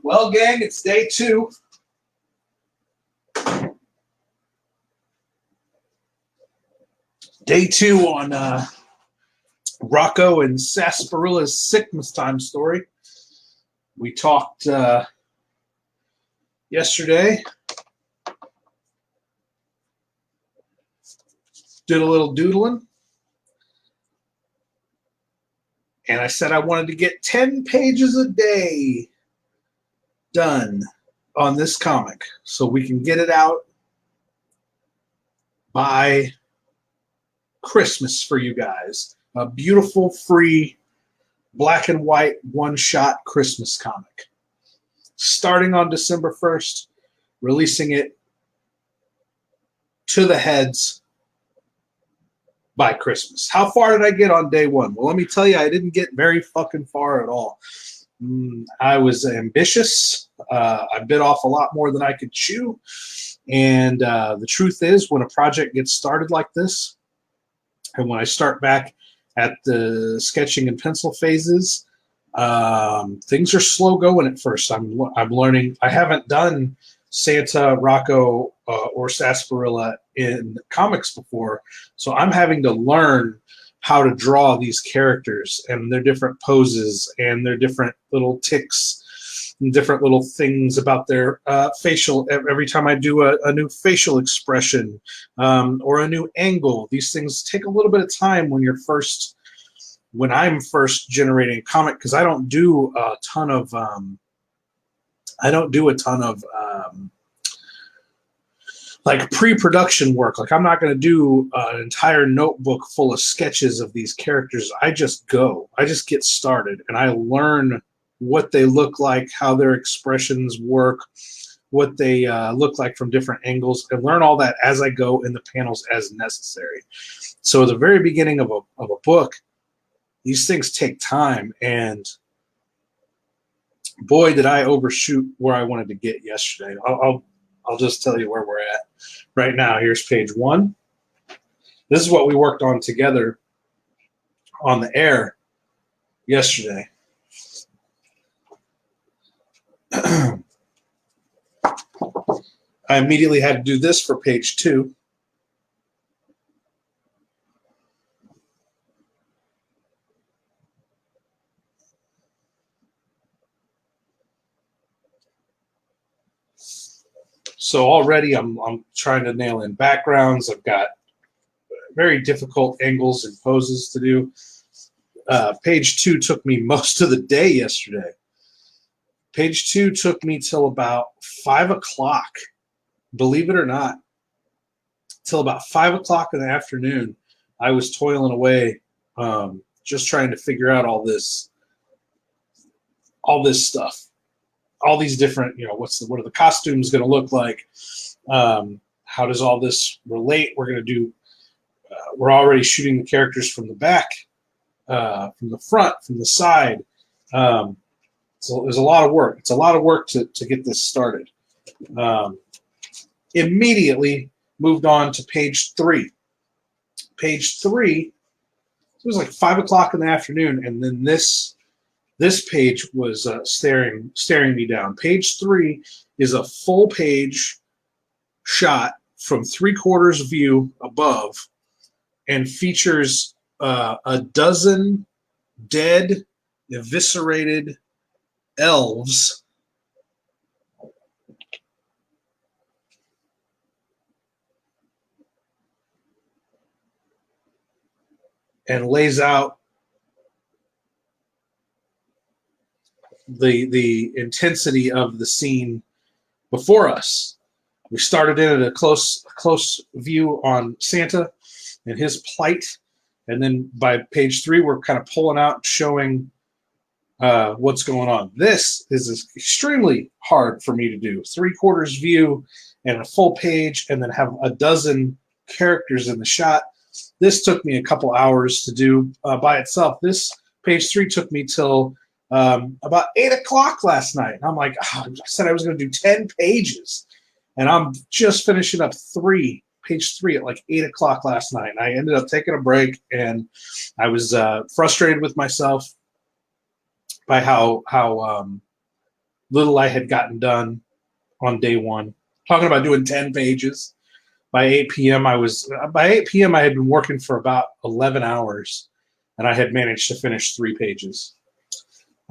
Well, gang, it's day 2. Day 2 on ROCCO and SASPARILLA's SICKMASTIME story. We talked yesterday. Did a little doodling. And I said I wanted to get 10 pages a day done on this comic so we can get it out by Christmas for you guys. A beautiful, free, black and white, one-shot Christmas comic. Starting on December 1st, releasing it to the heads by Christmas. How far did I get on day 1? Well, let me tell you, I didn't get very fucking far at all. I was ambitious. I bit off a lot more than I could chew. And the truth is, when a project gets started like this, and when I start back at the sketching and pencil phases, things are slow going at first. I'm learning. I haven't done Santa, ROCCO, or Sarsaparilla in comics before, so I'm having to learn how to draw these characters and their different poses and their different little tics and different little things about their facial. Every time I do a new facial expression or a new angle, these things take a little bit of time when I'm first generating a comic, because I don't do a ton of like pre-production work. Like, I'm not going to do an entire notebook full of sketches of these characters. I just get started and I learn what they look like, how their expressions work, what they look like from different angles, and learn all that as I go in the panels as necessary. So at the very beginning of a book, these things take time, and boy, did I overshoot where I wanted to get yesterday. I'll just tell you where we're at right now. Here's page 1. This is what we worked on together on the air yesterday. I immediately had to do this for page 2. So already I'm trying to nail in backgrounds. I've got very difficult angles and poses to do. Page 2 took me most of the day yesterday. Page 2 took me till about 5 o'clock. Believe it or not, till about 5 o'clock in the afternoon, I was toiling away, just trying to figure out all this stuff. All these different, what are the costumes going to look like? How does all this relate? We're already shooting the characters from the back, from the front, from the side. So there's a lot of work. It's a lot of work to get this started. Immediately moved on to page 3. Page 3, it was like 5 o'clock in the afternoon, and then this page was staring me down. Page 3 is a full page shot from 3/4 view above, and features a dozen dead, eviscerated elves and lays out the intensity of the scene before us. We started in at a close view on Santa and his plight, and then by page 3 we're kind of pulling out, showing what's going on. This is extremely hard for me to do. 3/4 view and a full page, and then have a dozen characters in the shot. This took me a couple hours to do by itself. This page 3 took me till about 8 o'clock last night. And I'm like, I said I was going to do 10 pages, and I'm just finishing up page 3 at like 8 o'clock last night. And I ended up taking a break, and I was frustrated with myself by how little I had gotten done on day one. Talking about doing 10 pages. By 8 p.m. I had been working for about 11 hours, and I had managed to finish 3 pages.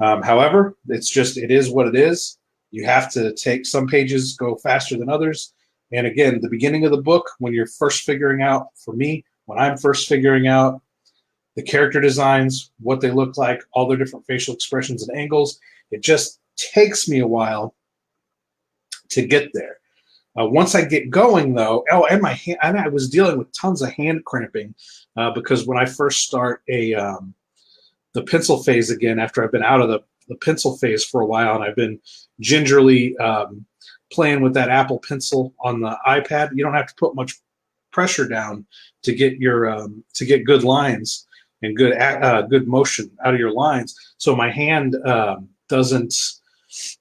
However, it is what it is. You have to take some pages go faster than others. And again, the beginning of the book, when you're first figuring out, for me, when I'm first figuring out the character designs, what they look like, all their different facial expressions and angles, it just takes me a while to get there. Once I get going, though, and my hand, and I was dealing with tons of hand cramping because when I first start the pencil phase again, after I've been out of the pencil phase for a while, and I've been gingerly playing with that Apple Pencil on the iPad, you don't have to put much pressure down to get your to get good lines and good motion out of your lines. So my hand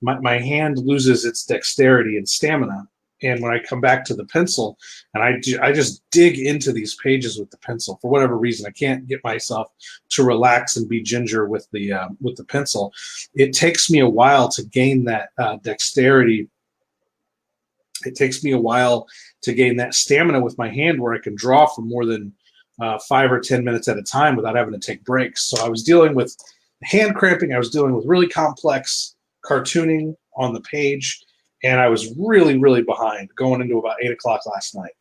my hand loses its dexterity and stamina. And when I come back to the pencil, and I just dig into these pages with the pencil for whatever reason, I can't get myself to relax and be ginger with the pencil. It takes me a while to gain that dexterity. It takes me a while to gain that stamina with my hand, where I can draw for more than 5 or 10 minutes at a time without having to take breaks. So I was dealing with hand cramping. I was dealing with really complex cartooning on the page. And I was really, really behind going into about 8 o'clock last night.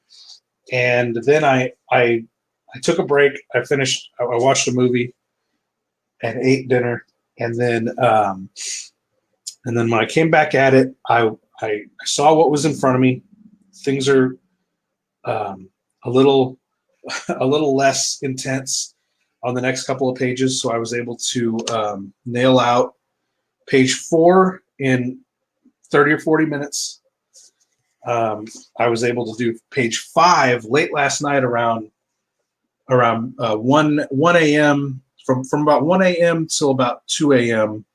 And then I took a break. I watched a movie and ate dinner. And then when I came back at it, I saw what was in front of me. Things are a little less intense on the next couple of pages. So I was able to nail out page 4 in 30 or 40 minutes. I was able to do page 5 late last night around 1 a.m. From about 1 a.m. till about 2 a.m.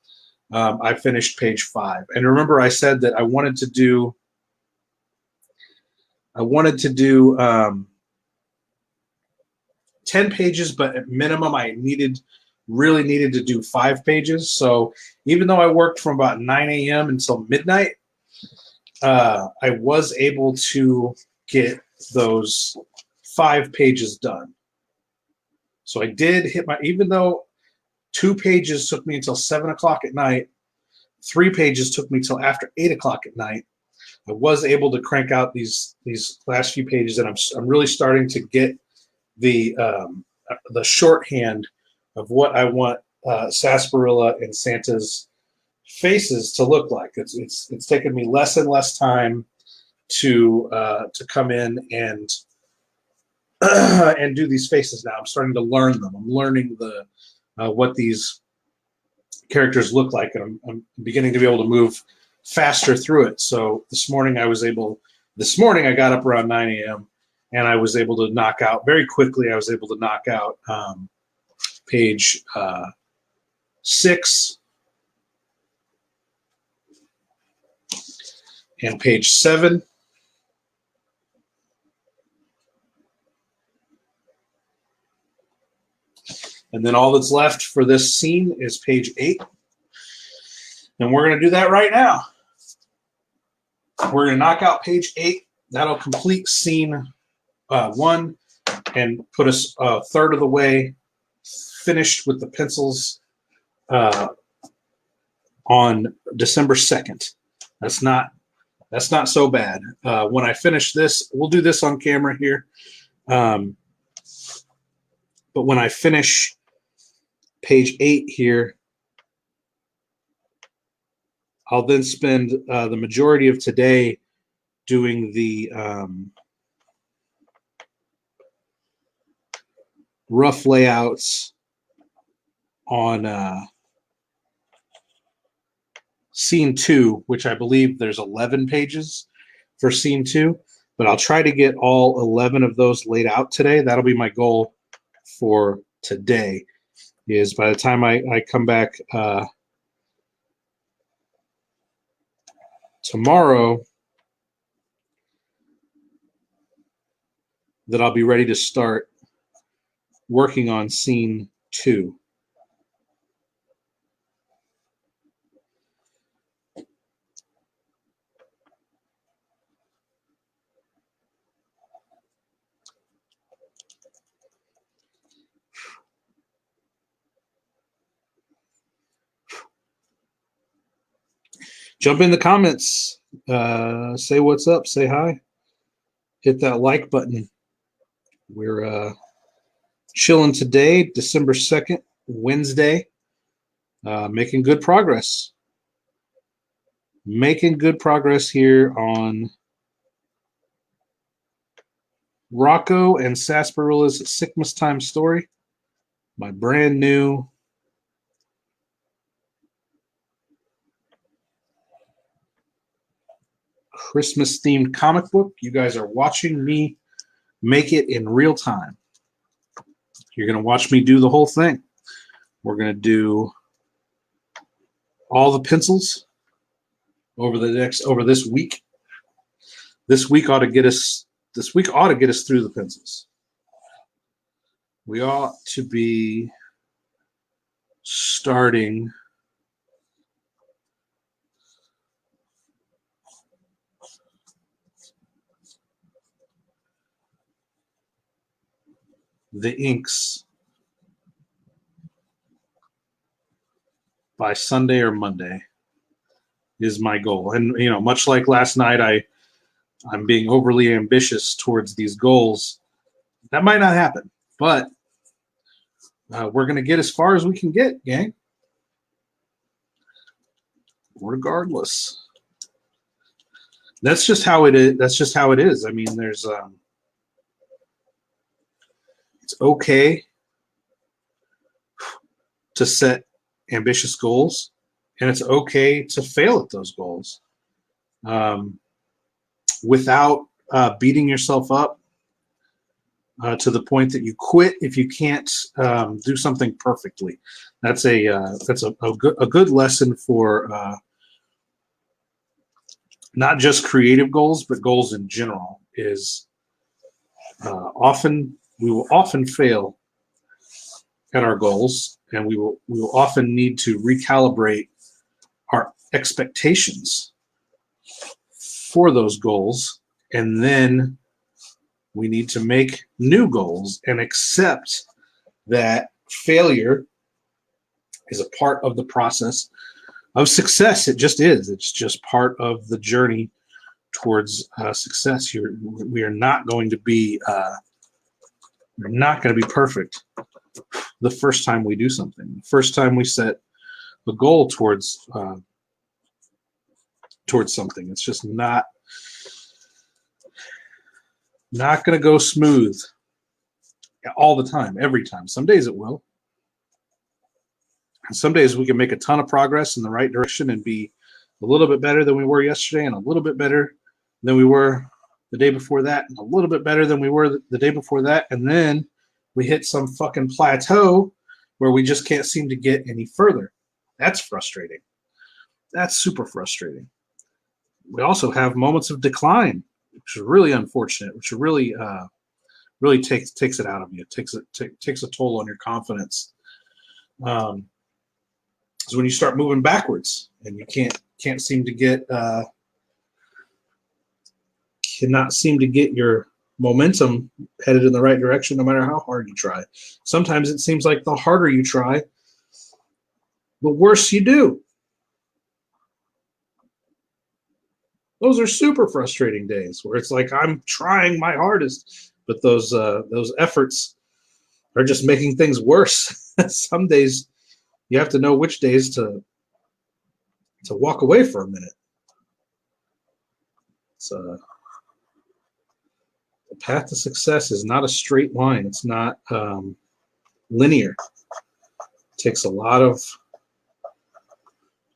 I finished page 5. And remember, I said that I wanted to do 10 pages, but at minimum I really needed to do 5 pages. So even though I worked from about 9 a.m. until midnight, I was able to get those 5 pages done. So I did hit even though 2 pages took me until 7 o'clock at night, 3 pages took me till after 8 o'clock at night, I was able to crank out these last few pages, and I'm really starting to get the shorthand of what I want Sarsaparilla and Santa's faces to look like. It's taken me less and less time to come in and and do these faces now. I'm starting to learn them. I'm learning what these characters look like, and I'm beginning to be able to move faster through it. So this morning I got up around 9 a.m. and I was able to knock out very quickly. I was able to knock out page 6 and page 7. And then all that's left for this scene is page 8. And we're going to do that right now. We're going to knock out page 8. That'll complete scene 1 and put us a third of the way finished with the pencils on December 2nd. That's not so bad. When I finish this, we'll do this on camera here. But when I finish page 8 here, I'll then spend the majority of today doing the rough layouts on scene 2, which I believe there's 11 pages for scene 2, but I'll try to get all 11 of those laid out today. That'll be my goal for today, is by the time I come back tomorrow, that I'll be ready to start working on scene 2. Jump in the comments. Say what's up. Say hi. Hit that like button. We're chilling today, December 2nd, Wednesday. Making good progress. Making good progress here on ROCCO and SASPARILLA's SICKMASTIME story. My brand new Christmas themed comic book. You guys are watching me make it in real time. You're going to watch me do the whole thing. We're going to do all the pencils over this week. This week ought to get us through the pencils. We ought to be starting the inks by Sunday or Monday is my goal. And much like last night, I'm being overly ambitious towards these goals. That might not happen, but we're going to get as far as we can get, gang. Regardless. That's just how it is. That's just how it is. I mean, there's it's okay to set ambitious goals, and it's okay to fail at those goals without beating yourself up to the point that you quit if you can't do something perfectly. That's a good lesson for not just creative goals, but goals in general. Is we will often fail at our goals, and we will often need to recalibrate our expectations for those goals, and then we need to make new goals and accept that failure is a part of the process of success. It just is. It's just part of the journey towards success. We are not going to be perfect the first time we do something. The first time we set a goal towards something, it's just not going to go smooth all the time, every time. Some days it will. And some days we can make a ton of progress in the right direction and be a little bit better than we were yesterday, and a little bit better than we were the day before that, and a little bit better than we were the day before that. And then we hit some fucking plateau where we just can't seem to get any further. That's frustrating. That's super frustrating. We also have moments of decline, which is really unfortunate, which really takes it out of you. It takes a toll on your confidence. So when you start moving backwards and you can't seem to get cannot seem to get your momentum headed in the right direction, no matter how hard you try. Sometimes it seems like the harder you try, the worse you do. Those are super frustrating days where it's like I'm trying my hardest, but those efforts are just making things worse. Some days you have to know which days to walk away for a minute. So the path to success is not a straight line. It's not linear. It takes a lot of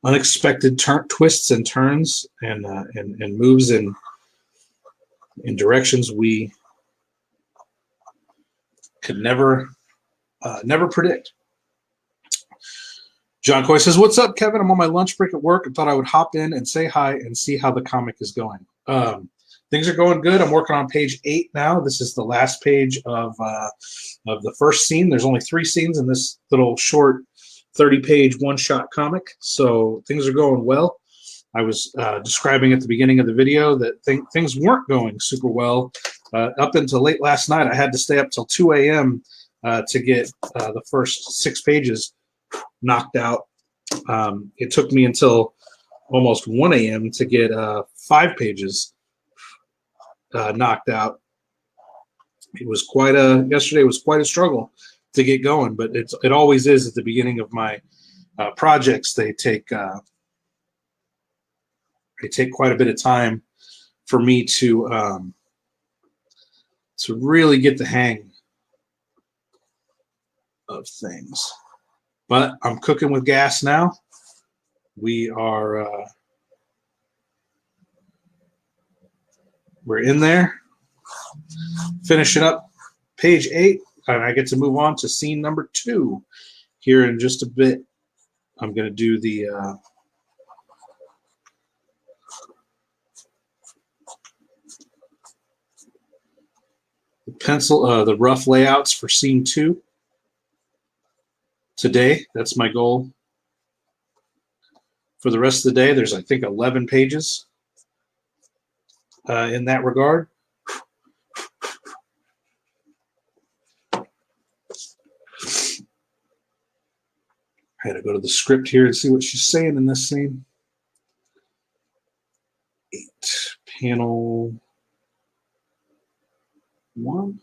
unexpected twists and turns and moves in directions we could never predict. John Coy says, "What's up, Kevin? I'm on my lunch break at work and thought I would hop in and say hi and see how the comic is going." Things are going good. I'm working on page 8 now. This is the last page of the first scene. There's only 3 scenes in this little short 30-page one-shot comic, so things are going well. I was describing at the beginning of the video that things weren't going super well. Up until late last night, I had to stay up till 2 a.m. To get the first 6 pages knocked out. It took me until almost 1 a.m. to get 5 pages knocked out. It was yesterday was quite a struggle to get going, but it always is at the beginning of my projects. They take quite a bit of time for me to really get the hang of things. But I'm cooking with gas now. We are we're in there, finishing up page 8, and I get to move on to scene number 2 here in just a bit. I'm going to do the pencil, the rough layouts for scene 2 today. That's my goal. For the rest of the day, there's, I think, 11 pages in that regard. I had to go to the script here and see what she's saying in this scene. 8, panel 1.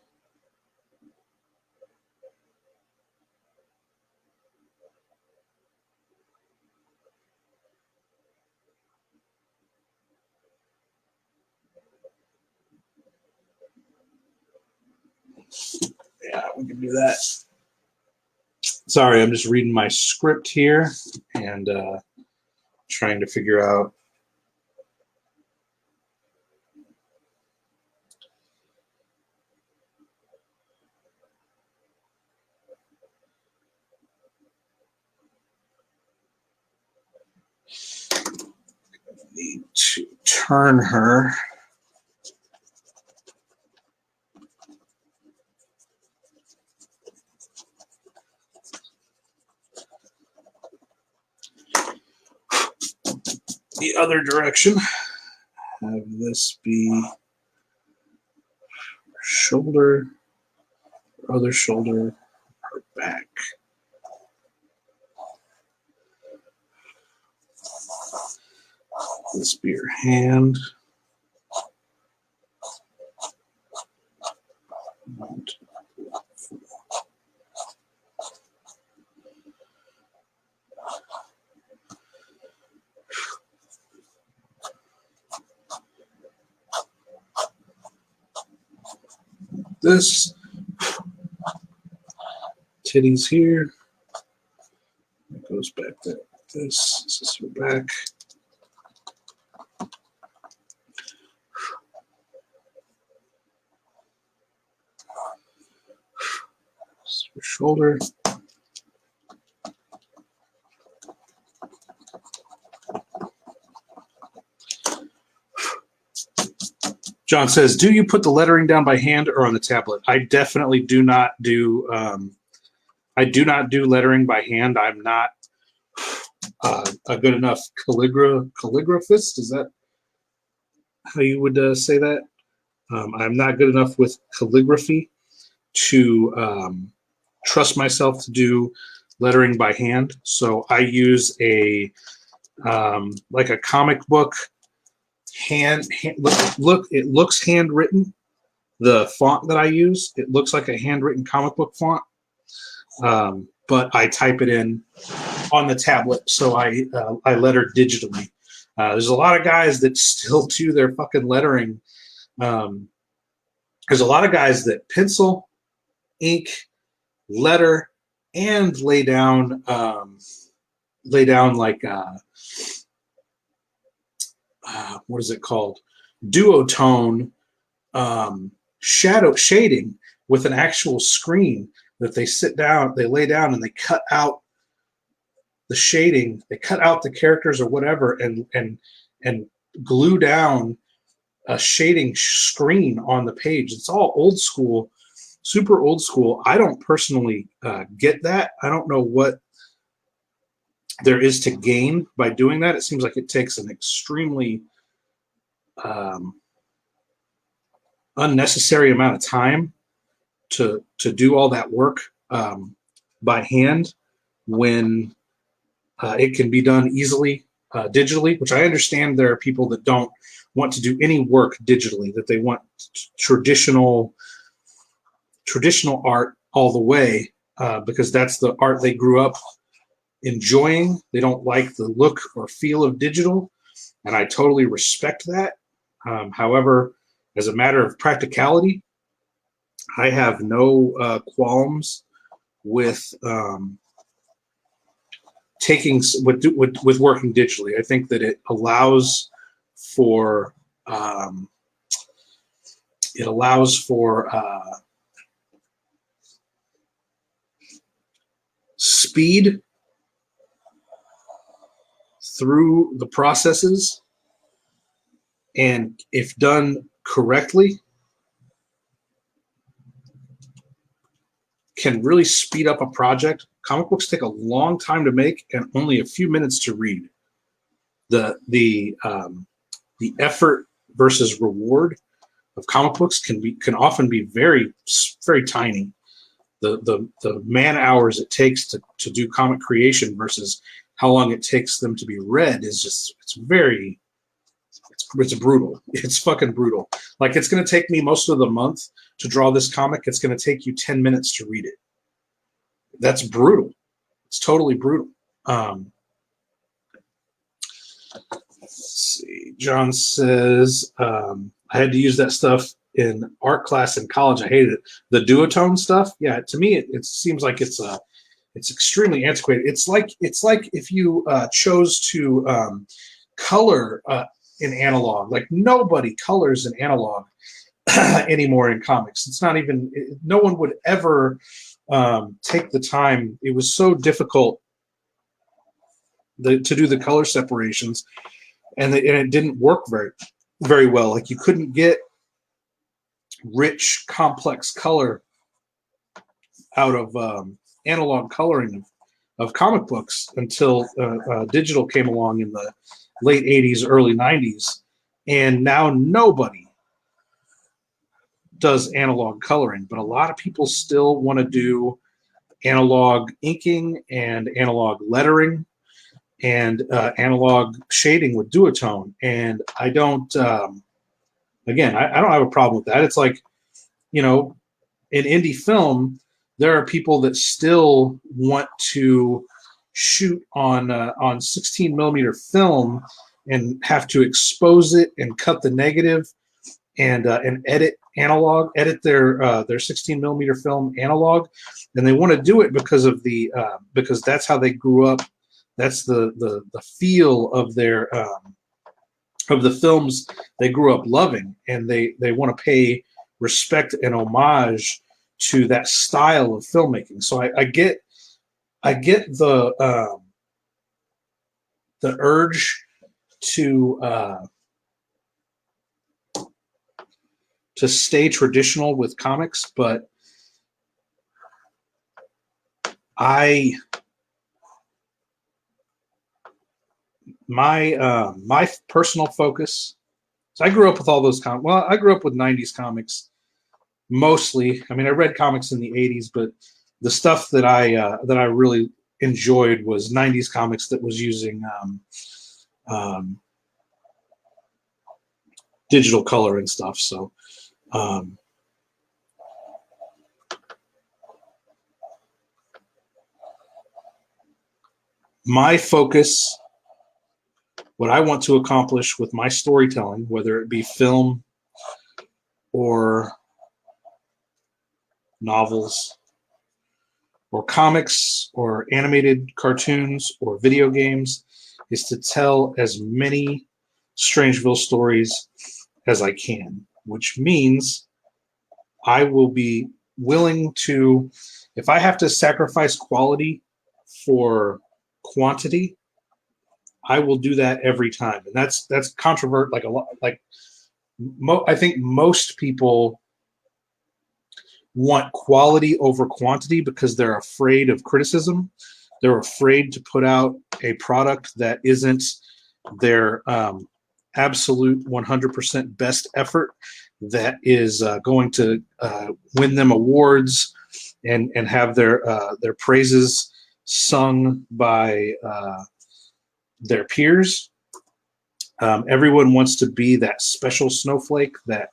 Yeah, we can do that. Sorry, I'm just reading my script here and trying to figure out need to turn her. The other direction. Have this be shoulder, other shoulder, her back. This be her hand. This titties here. It goes back to this. This is her back. This is her shoulder. John says, do you put the lettering down by hand or on the tablet? I definitely do not do I do not do lettering by hand. I'm not a good enough calligraphist. Is that how you would say that? I'm not good enough with calligraphy to trust myself to do lettering by hand. So I use a like a comic book look, it looks handwritten. The font that I use, it looks like a handwritten comic book font, but I type it in on the tablet, so I letter digitally. There's a lot of guys that still do their fucking lettering. There's a lot of guys that pencil, ink, letter, and lay down like what is it called? Duotone shadow shading with an actual screen that they lay down and they cut out the shading, they cut out the characters or whatever and glue down a shading screen on the page. It's all old school, super old school. I don't personally get that. I don't know what there is to gain by doing that. It seems like it takes an extremely unnecessary amount of time to do all that work by hand when it can be done easily digitally, which I understand there are people that don't want to do any work digitally, that they want traditional art all the way, because that's the art they grew up enjoying. They don't like the look or feel of digital, and I totally respect that. However, as a matter of practicality, I have no qualms with with working digitally. I think that it allows for speed through the processes, and if done correctly, can really speed up a project. Comic books take a long time to make and only a few minutes to read. The effort versus reward of comic books can often be very, very tiny. The man hours it takes to do comic creation versus how long it takes them to be read is just, it's brutal. It's fucking brutal. Like, it's going to take me most of the month to draw this comic. It's going to take you 10 minutes to read it. That's brutal. It's totally brutal. Let's see. John says, I had to use that stuff in art class in college. I hated it. The duotone stuff. Yeah, to me, it seems like it's extremely antiquated. It's like if you chose to color in analog. Like, nobody colors in analog anymore in comics. It's not even, no one would ever take the time. It was so difficult to do the color separations, and it didn't work very, very well. Like, you couldn't get rich, complex color out of analog coloring of comic books until digital came along in the late 80s, early 90s. And now nobody does analog coloring, but a lot of people still want to do analog inking and analog lettering and analog shading with duotone. And I don't, again, I don't have a problem with that. It's like, you know, in indie film, there are people that still want to shoot on 16 millimeter film and have to expose it and cut the negative and edit their 16 millimeter film analog, and they want to do it because of because that's how they grew up. That's the feel of their of the films they grew up loving, and they want to pay respect and homage to that style of filmmaking. So I get the urge to stay traditional with comics, but my personal focus. So I grew up with all those comics. Well, I grew up with 90s comics mostly. I mean, I read comics in the 80s, but the stuff that I really enjoyed was 90s comics that was using digital color and stuff. So my focus, what I want to accomplish with my storytelling, whether it be film or novels or comics or animated cartoons or video games, is to tell as many Strangeville stories as I can, which means I will be willing to, if I have to sacrifice quality for quantity, I will do that every time. And that's controversial. Like a lot, like I think most people want quality over quantity because they're afraid of criticism. They're afraid to put out a product that isn't their absolute 100% best effort, that is going to win them awards and have their praises sung by their peers. Everyone wants to be that special snowflake, that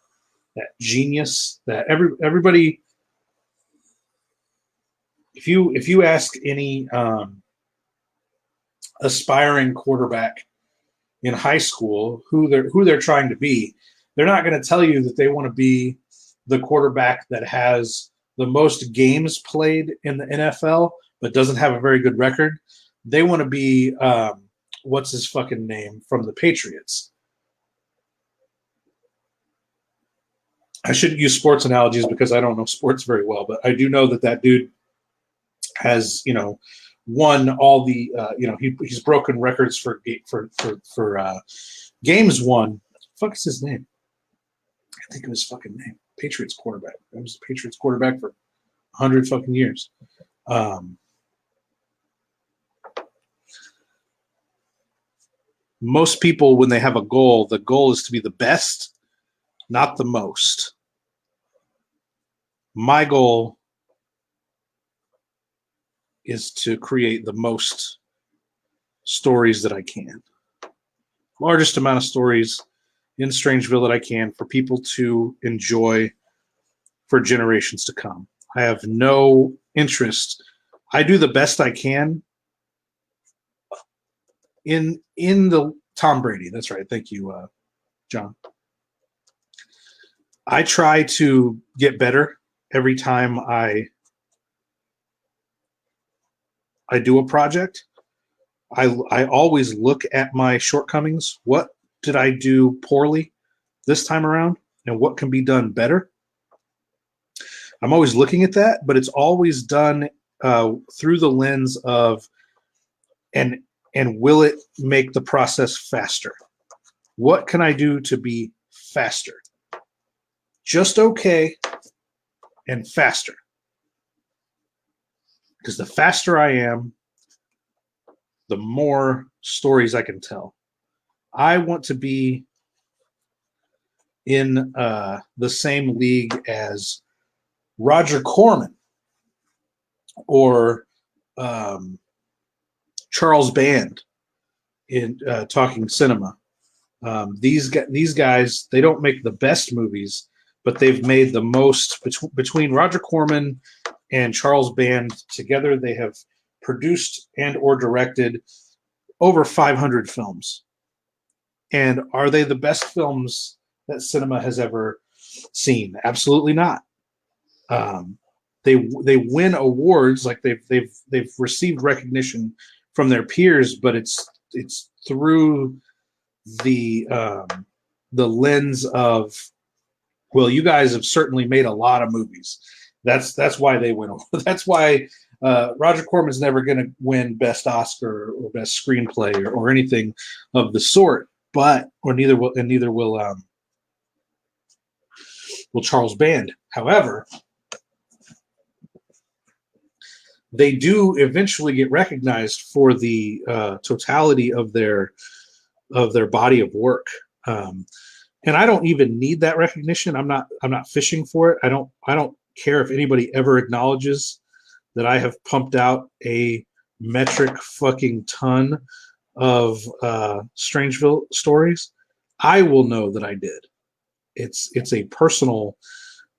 genius, that everybody. If you ask any aspiring quarterback in high school who they're trying to be, they're not going to tell you that they want to be the quarterback that has the most games played in the NFL but doesn't have a very good record. They want to be what's his fucking name from the Patriots. I shouldn't use sports analogies because I don't know sports very well, but I do know that dude has, won all the, he's broken records for games won. Fuck is his name? I think of his fucking name. Patriots quarterback. I was the Patriots quarterback for 100 fucking years. Most people, when they have a goal, the goal is to be the best, not the most. My goal is to create the most stories that I can. Largest amount of stories in Strangeville that I can for people to enjoy for generations to come. I have no interest. I do the best I can in the Tom Brady. That's right. Thank you, John. I try to get better every time I do a project. I always look at my shortcomings. What did I do poorly this time around, and what can be done better? I'm always looking at that, but it's always done through the lens of and will it make the process faster? What can I do to be faster? Just okay and faster. Because the faster I am, the more stories I can tell. I want to be in the same league as Roger Corman or Charles Band in Talking Cinema. These guys, they don't make the best movies, but they've made the most. Between Roger Corman and Charles Band together, they have produced and or directed over 500 films. And are they the best films that cinema has ever seen? Absolutely not. They win awards, like they've received recognition from their peers, but it's through the lens of, well, you guys have certainly made a lot of movies. That's why they win. That's why Roger Corman's never going to win Best Oscar or Best Screenplay or anything of the sort. But neither will Charles Band. However, they do eventually get recognized for the totality of their body of work. And I don't even need that recognition. I'm not fishing for it. I don't care if anybody ever acknowledges that I have pumped out a metric fucking ton of Strangeville stories. I will know that I did. It's a personal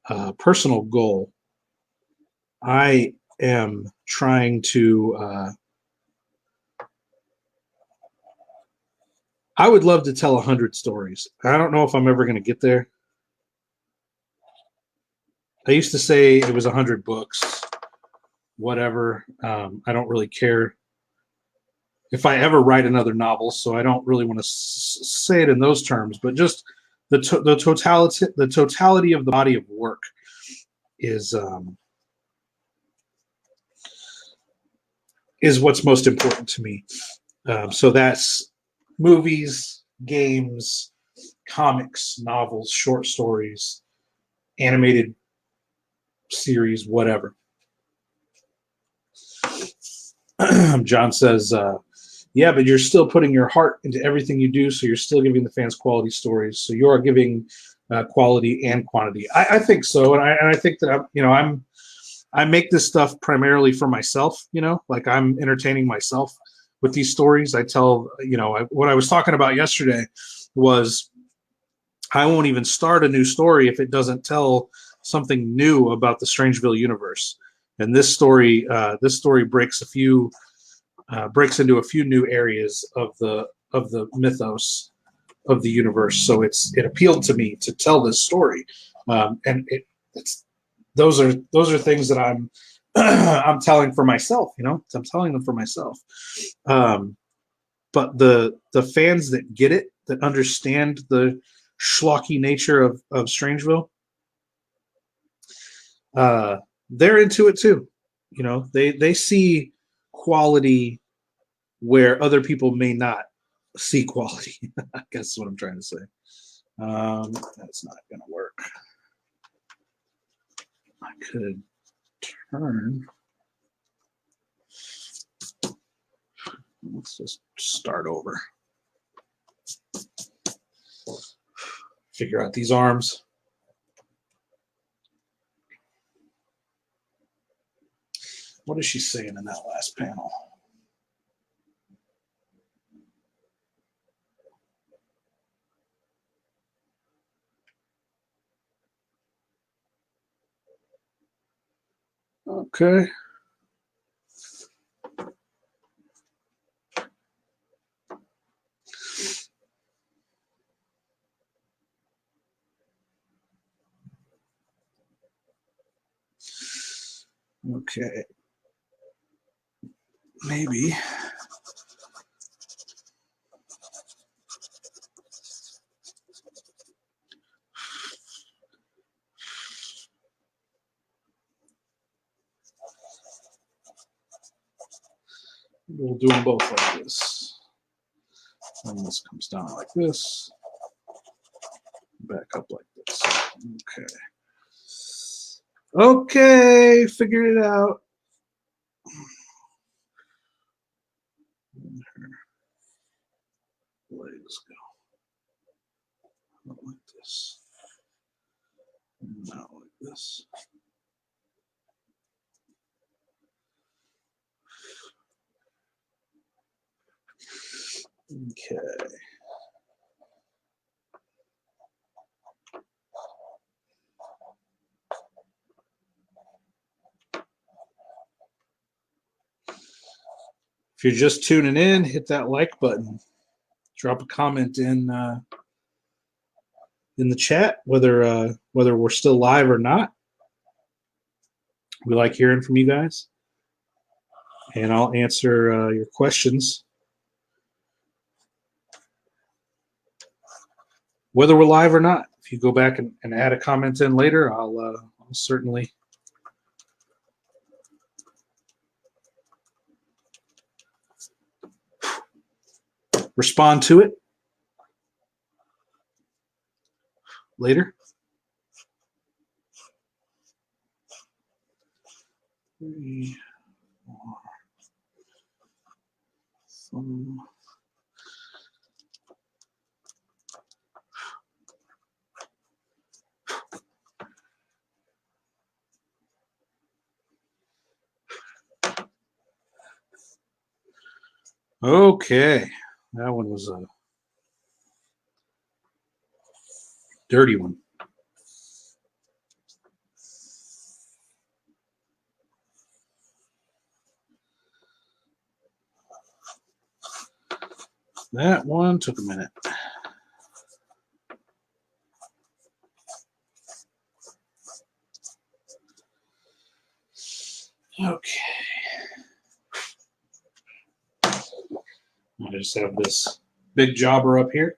goal. I am trying to I would love to tell 100 stories. I don't know if I'm ever going to get there. I used to say it was 100 books, whatever. I don't really care if I ever write another novel, so I don't really want to say it in those terms. But just the totality of the body of work is what's most important to me. So that's movies, games, comics, novels, short stories, animated series, whatever. John says, yeah, but you're still putting your heart into everything you do, so you're still giving the fans quality stories. So you are giving quality and quantity. I think so, and I think that I make this stuff primarily for myself. Like I'm entertaining myself with these stories. I tell, what I was talking about yesterday was I won't even start a new story if it doesn't tell something new about the Strangeville universe. And this story breaks breaks into a few new areas of the mythos of the universe. So it appealed to me to tell this story, and those are things that I'm I'm telling for myself. I'm telling them for myself. But the fans that get it, that understand the schlocky nature of Strangeville, they're into it too. They see quality where other people may not see quality. I guess is what I'm trying to say. That's not going to work. I could turn. Let's just start over. Figure out these arms. What is she saying in that last panel? Okay. Okay. Maybe. We'll do them both like this. And this comes down like this. Back up like this. Okay. Okay, figured it out. And her legs go. Not like this. Not like this. Okay. If you're just tuning in, hit that like button. Drop a comment in the chat, whether we're still live or not. We like hearing from you guys, and I'll answer your questions, whether we're live or not. If you go back and add a comment in later, I'll certainly respond to it later. 3, 4, Okay, that one was a dirty one. That one took a minute. Okay. I just have this big jobber up here.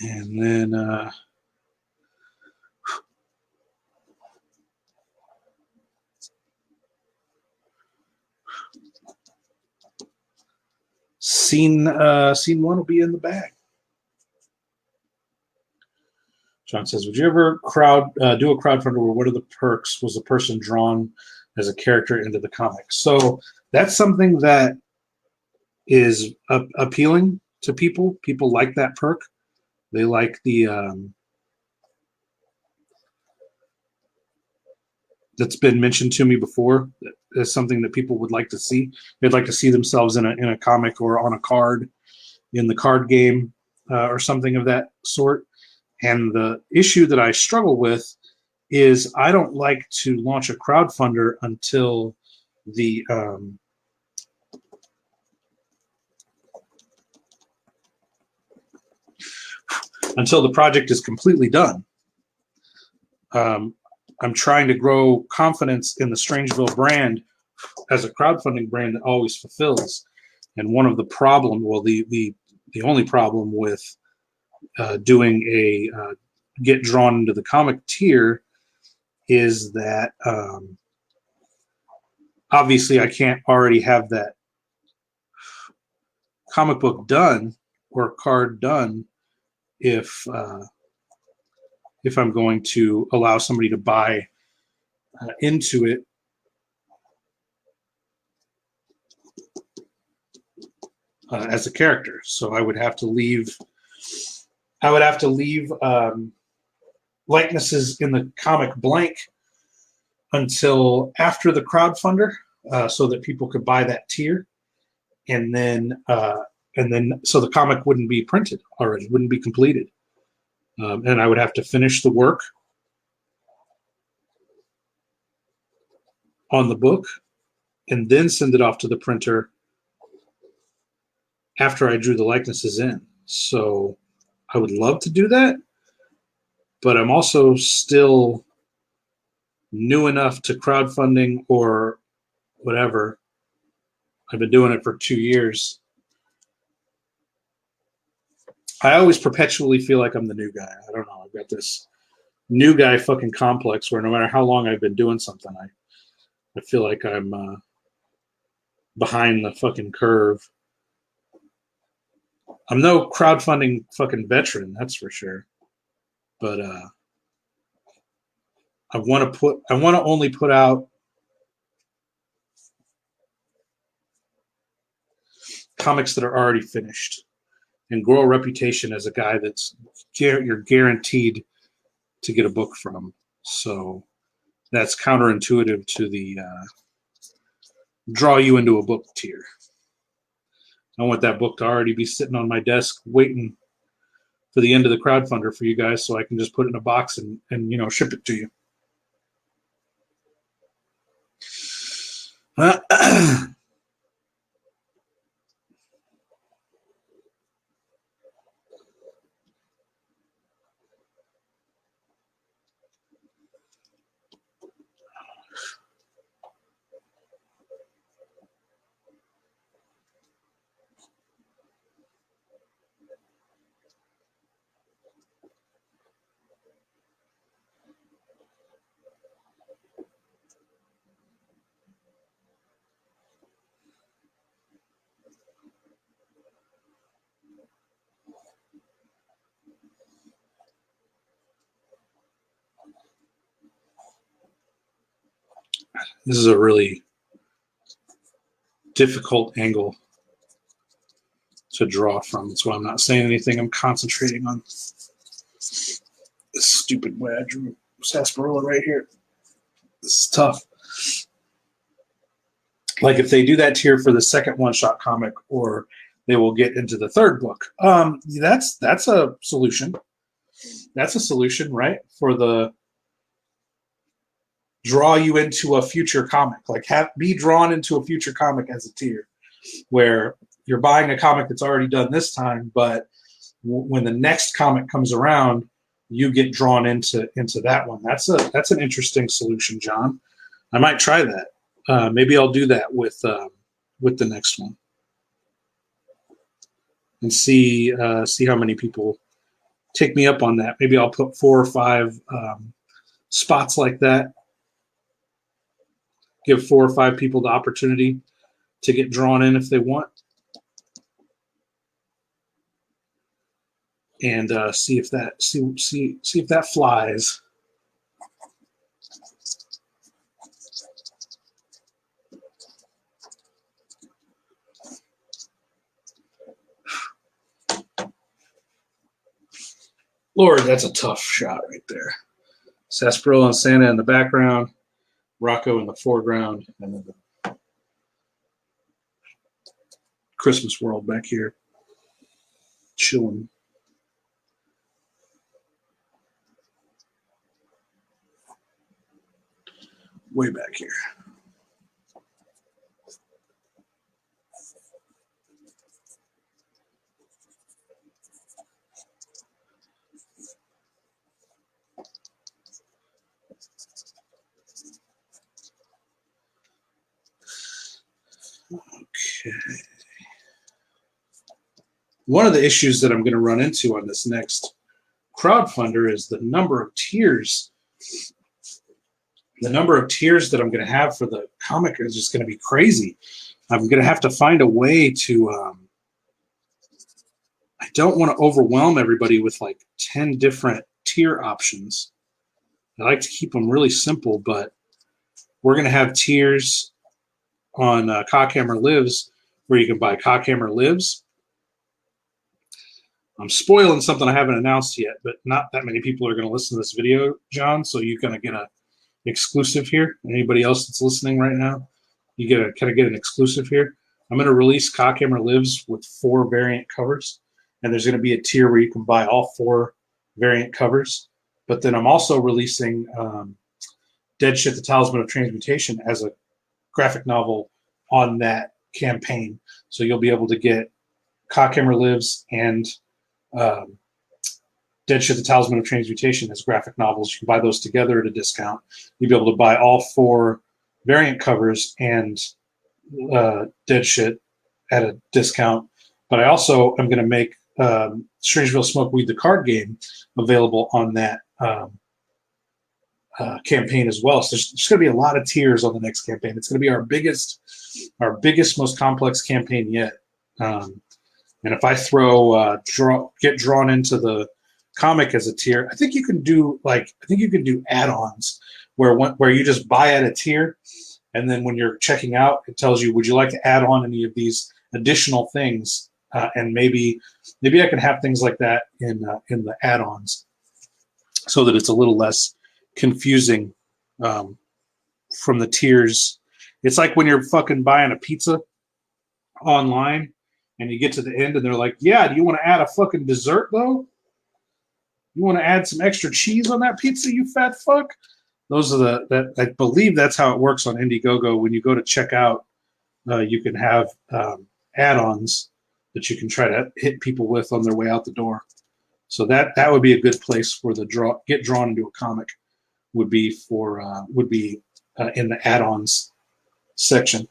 And then scene one will be in the bag. John says, would you ever do a crowdfunder where what are the perks? Was the person drawn as a character into the comics? So that's something that is appealing to people. People like that perk. They like the that's been mentioned to me before as something that people would like to see. They'd like to see themselves in a comic or on a card in the card game or something of that sort. And the issue that I struggle with is I don't like to launch a crowdfunder until the project is completely done. I'm trying to grow confidence in the Strangeville brand as a crowdfunding brand that always fulfills. And one of the problem, well, the only problem with doing a get drawn into the comic tier is that obviously I can't already have that comic book done or card done if I'm going to allow somebody to buy into it as a character. So I would have to leave likenesses in the comic blank until after the crowdfunder, so that people could buy that tier, and then so the comic wouldn't be printed already, wouldn't be completed, and I would have to finish the work on the book and then send it off to the printer after I drew the likenesses in. So I would love to do that, but I'm also still new enough to crowdfunding or whatever. I've been doing it for 2 years. I always perpetually feel like I'm the new guy. I don't know. I've got this new guy fucking complex where no matter how long I've been doing something, I feel like I'm behind the fucking curve. I'm no crowdfunding fucking veteran, that's for sure. But I want to only put out comics that are already finished and grow a reputation as a guy that's you're guaranteed to get a book from. So that's counterintuitive to the draw you into a book tier. I want that book to already be sitting on my desk waiting for the end of the crowdfunder for you guys, so I can just put it in a box and ship it to you. This is a really difficult angle to draw from. That's why I'm not saying anything. I'm concentrating on this stupid way I drew sarsaparilla right here. This is tough. Like if they do that tier for the second one-shot comic, or they will get into the third book. That's a solution. That's a solution, right? For the draw you into a future comic, like be drawn into a future comic as a tier, where you're buying a comic that's already done this time, but when the next comic comes around, you get drawn into that one. That's an interesting solution, John. I might try that. Maybe I'll do that with the next one and see how many people take me up on that. Maybe I'll put 4 or 5 spots like that. Give 4 or 5 people the opportunity to get drawn in if they want, and see if that flies. Lord, that's a tough shot right there. Sarsaparilla and Santa in the background, ROCCO in the foreground, and then the Christmas world back here, chilling. Way back here. Okay. One of the issues that I'm going to run into on this next crowdfunder is the number of tiers. The number of tiers that I'm going to have for the comic is just going to be crazy. I'm going to have to find a way to, I don't want to overwhelm everybody with like 10 different tier options. I like to keep them really simple, but we're going to have tiers on Cockhammer Lives where you can buy Cockhammer Lives. I'm spoiling something I haven't announced yet, but not that many people are going to listen to this video, John, so you're going to get an exclusive here. Anybody else that's listening right now, you get a kind of get an exclusive here. I'm going to release Cockhammer Lives with 4 variant covers, and there's going to be a tier where you can buy all 4 variant covers. But then I'm also releasing Dead Shit, the Talisman of Transmutation as a graphic novel on that campaign. So you'll be able to get Cockhammer Lives and Dead Shit, the Talisman of Transmutation as graphic novels. You can buy those together at a discount. You'll be able to buy all 4 variant covers and Dead Shit at a discount. But I also am going to make Strangeville Smoke Weed, the card game, available on that campaign as well. So there's going to be a lot of tiers on the next campaign. It's going to be our biggest, most complex campaign yet. And if I throw get drawn into the comic as a tier, I think you can do add-ons where you just buy at a tier, and then when you're checking out, it tells you, would you like to add on any of these additional things? And maybe I can have things like that in the add-ons, so that it's a little less confusing from the tiers. It's like when you're fucking buying a pizza online and you get to the end and they're like, yeah, do you want to add a fucking dessert though? You want to add some extra cheese on that pizza, you fat fuck? Those are I believe that's how it works on Indiegogo. When you go to check out, you can have add-ons that you can try to hit people with on their way out the door. So that would be a good place for the get drawn into a comic would be in the add-ons section.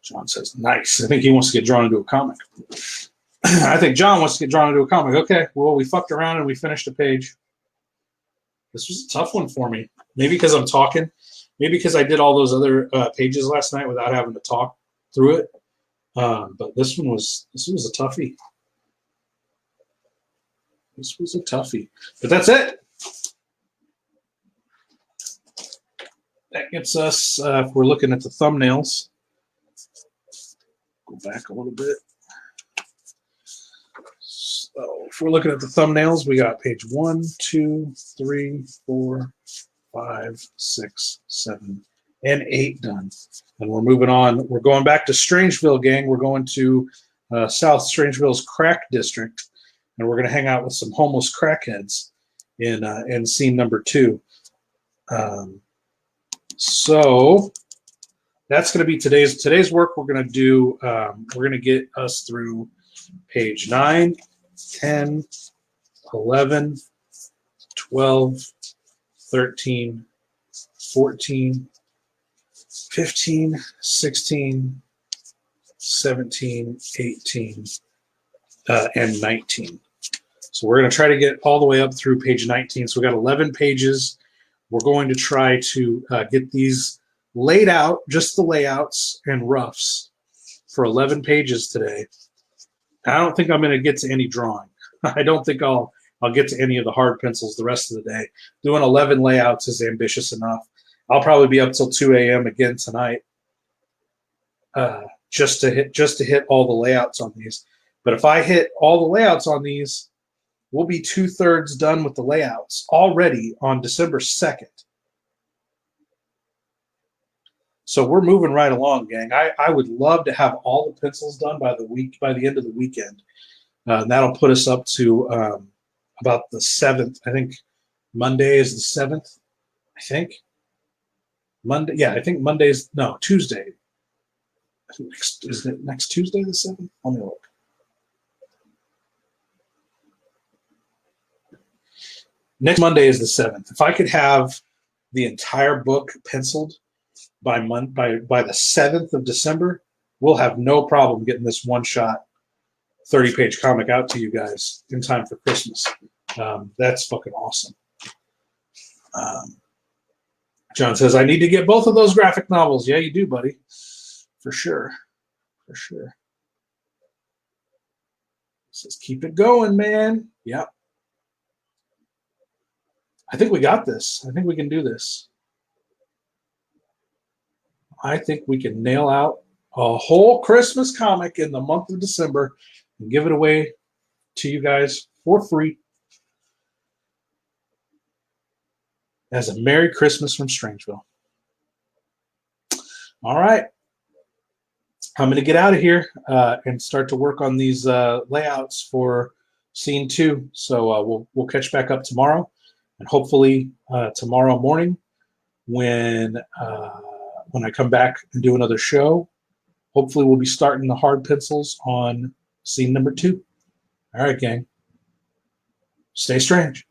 John says, nice. I think he wants to get drawn into a comic. I think John wants to get drawn into a comic. Okay, well, we fucked around and we finished a page. This was a tough one for me. Maybe because I'm talking. Maybe because I did all those other pages last night without having to talk through it. But this was a toughie. This was a toughie. But that's it. That gets us, if we're looking at the thumbnails, go back a little bit. So if we're looking at the thumbnails, we got page 1, 2, 3, 4, 5, 6, 7, and 8 done. And we're moving on. We're going back to Strangeville, gang. We're going to South Strangeville's crack district, and we're going to hang out with some homeless crackheads in scene number 2. So that's going to be today's work. We're going to do. We're going to get us through page 9, 10, 11, 12, 13, 14, 15, 16, 17, 18, and 19. So we're going to try to get all the way up through page 19. So we got 11 pages. We're going to try to get these laid out, just the layouts and roughs for 11 pages today. I don't think I'm going to get to any drawing. I don't think I'll get to any of the hard pencils the rest of the day. Doing 11 layouts is ambitious enough. I'll probably be up till 2 a.m. again tonight. just to hit all the layouts on these. But if I hit all the layouts on these, we'll be 2/3 done with the layouts already on December 2nd. So we're moving right along, gang. I would love to have all the pencils done by the end of the weekend. And that'll put us up to about the 7th. I think Monday is the 7th. I think Monday. Yeah, I think Tuesday. Is it next Tuesday the 7th? Let me look. Next Monday is the 7th. If I could have the entire book penciled by the 7th of December, we'll have no problem getting this one-shot 30-page comic out to you guys in time for Christmas. That's fucking awesome. John says, I need to get both of those graphic novels. Yeah, you do, buddy. For sure. For sure. Says, keep it going, man. Yeah. I think we got this. I think we can do this. I think we can nail out a whole Christmas comic in the month of December and give it away to you guys for free as a Merry Christmas from Strangeville. All right. I'm going to get out of here and start to work on these layouts for scene 2. So we'll catch back up tomorrow, and hopefully tomorrow morning when I come back and do another show, hopefully we'll be starting the hard pencils on scene number 2. All right, gang. Stay strange.